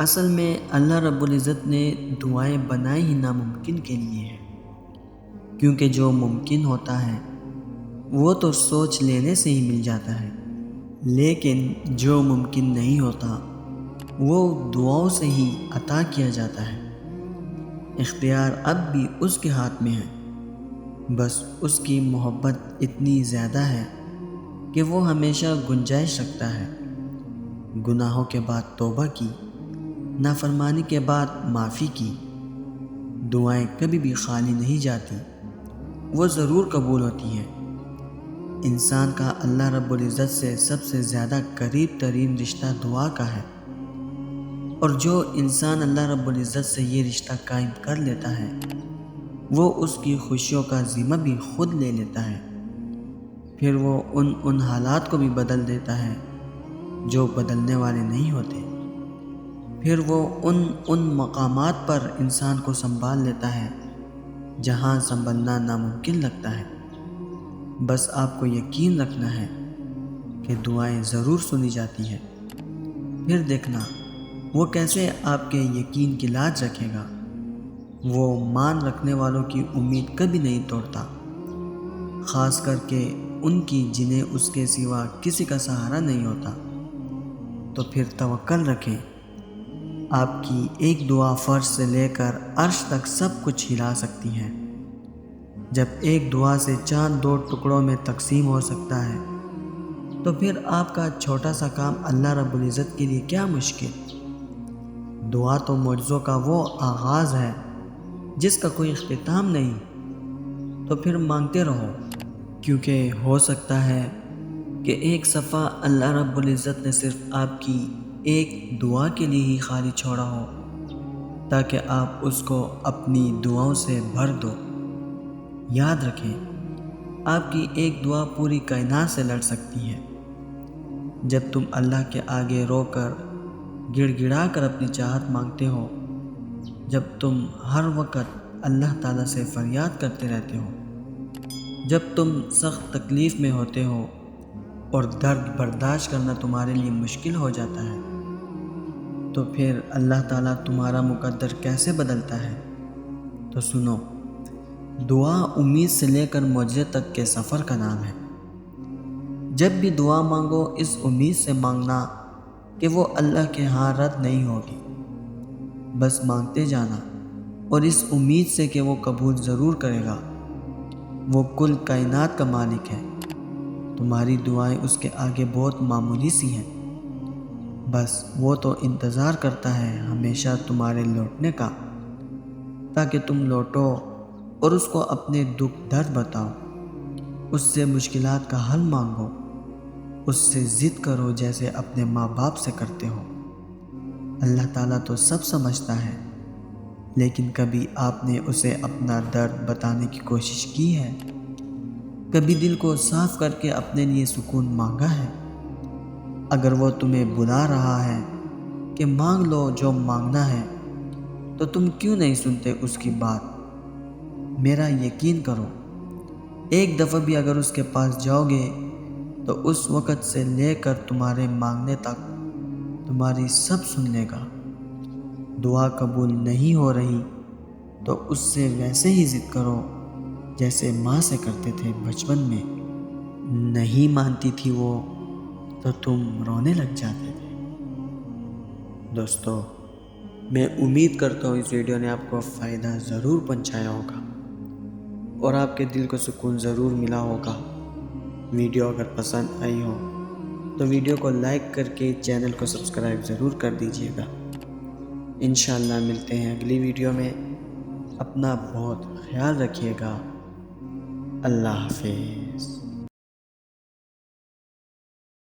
اصل میں اللہ رب العزت نے دعائیں بنائی ہی ناممکن کے لیے ہے، کیونکہ جو ممکن ہوتا ہے وہ تو سوچ لینے سے ہی مل جاتا ہے، لیکن جو ممکن نہیں ہوتا وہ دعاؤں سے ہی عطا کیا جاتا ہے۔ اختیار اب بھی اس کے ہاتھ میں ہے، بس اس کی محبت اتنی زیادہ ہے کہ وہ ہمیشہ گنجائش رکھتا ہے۔ گناہوں کے بعد توبہ کی، نافرمانی کے بعد معافی کی، دعائیں کبھی بھی خالی نہیں جاتی، وہ ضرور قبول ہوتی ہیں۔ انسان کا اللہ رب العزت سے سب سے زیادہ قریب ترین رشتہ دعا کا ہے، اور جو انسان اللہ رب العزت سے یہ رشتہ قائم کر لیتا ہے وہ اس کی خوشیوں کا ذمہ بھی خود لے لیتا ہے۔ پھر وہ ان حالات کو بھی بدل دیتا ہے جو بدلنے والے نہیں ہوتے۔ پھر وہ ان مقامات پر انسان کو سنبھال لیتا ہے جہاں سنبھلنا ناممکن لگتا ہے۔ بس آپ کو یقین رکھنا ہے کہ دعائیں ضرور سنی جاتی ہیں۔ پھر دیکھنا وہ کیسے آپ کے یقین کی لاج رکھے گا۔ وہ مان رکھنے والوں کی امید کبھی نہیں توڑتا، خاص کر کے ان کی جنہیں اس کے سوا کسی کا سہارا نہیں ہوتا۔ تو پھر توکل رکھیں، آپ کی ایک دعا فرش سے لے کر عرش تک سب کچھ ہلا سکتی ہے۔ جب ایک دعا سے چاند 2 ٹکڑوں میں تقسیم ہو سکتا ہے تو پھر آپ کا چھوٹا سا کام اللہ رب العزت کے لیے کیا مشکل۔ دعا تو معجزوں کا وہ آغاز ہے جس کا کوئی اختتام نہیں۔ تو پھر مانگتے رہو، کیونکہ ہو سکتا ہے کہ ایک صفحہ اللہ رب العزت نے صرف آپ کی ایک دعا کے لیے ہی خالی چھوڑا ہو، تاکہ آپ اس کو اپنی دعاؤں سے بھر دو۔ یاد رکھیں، آپ کی ایک دعا پوری کائنات سے لڑ سکتی ہے۔ جب تم اللہ کے آگے رو کر گڑ گڑا کر اپنی چاہت مانگتے ہو، جب تم ہر وقت اللہ تعالیٰ سے فریاد کرتے رہتے ہو، جب تم سخت تکلیف میں ہوتے ہو اور درد برداشت کرنا تمہارے لیے مشکل ہو جاتا ہے، تو پھر اللہ تعالیٰ تمہارا مقدر کیسے بدلتا ہے۔ تو سنو، دعا امید سے لے کر معجزے تک کے سفر کا نام ہے۔ جب بھی دعا مانگو اس امید سے مانگنا کہ وہ اللہ کے ہاں رد نہیں ہوگی۔ بس مانگتے جانا، اور اس امید سے کہ وہ قبول ضرور کرے گا۔ وہ کل کائنات کا مالک ہے، تمہاری دعائیں اس کے آگے بہت معمولی سی ہیں۔ بس وہ تو انتظار کرتا ہے ہمیشہ تمہارے لوٹنے کا، تاکہ تم لوٹو اور اس کو اپنے دکھ درد بتاؤ، اس سے مشکلات کا حل مانگو، اس سے ضد کرو جیسے اپنے ماں باپ سے کرتے ہو۔ اللہ تعالیٰ تو سب سمجھتا ہے، لیکن کبھی آپ نے اسے اپنا درد بتانے کی کوشش کی ہے؟ کبھی دل کو صاف کر کے اپنے لیے سکون مانگا ہے؟ اگر وہ تمہیں بلا رہا ہے کہ مانگ لو جو مانگنا ہے، تو تم کیوں نہیں سنتے اس کی بات؟ میرا یقین کرو، ایک دفعہ بھی اگر اس کے پاس جاؤ گے تو اس وقت سے لے کر تمہارے مانگنے تک تمہاری سب سن لے گا۔ دعا قبول نہیں ہو رہی تو اس سے ویسے ہی ضد کرو جیسے ماں سے کرتے تھے بچپن میں۔ نہیں مانتی تھی وہ تو تم رونے لگ جاتے تھے۔ دوستو، میں امید کرتا ہوں اس ویڈیو نے آپ کو فائدہ ضرور پہنچایا ہوگا اور آپ کے دل کو سکون ضرور ملا ہوگا۔ ویڈیو اگر پسند آئی ہو تو ویڈیو کو لائک کر کے چینل کو سبسکرائب ضرور کر دیجیے گا۔ انشاءاللہ ملتے ہیں اگلی ویڈیو میں۔ اپنا بہت خیال رکھیے گا۔ اللہ حافظ۔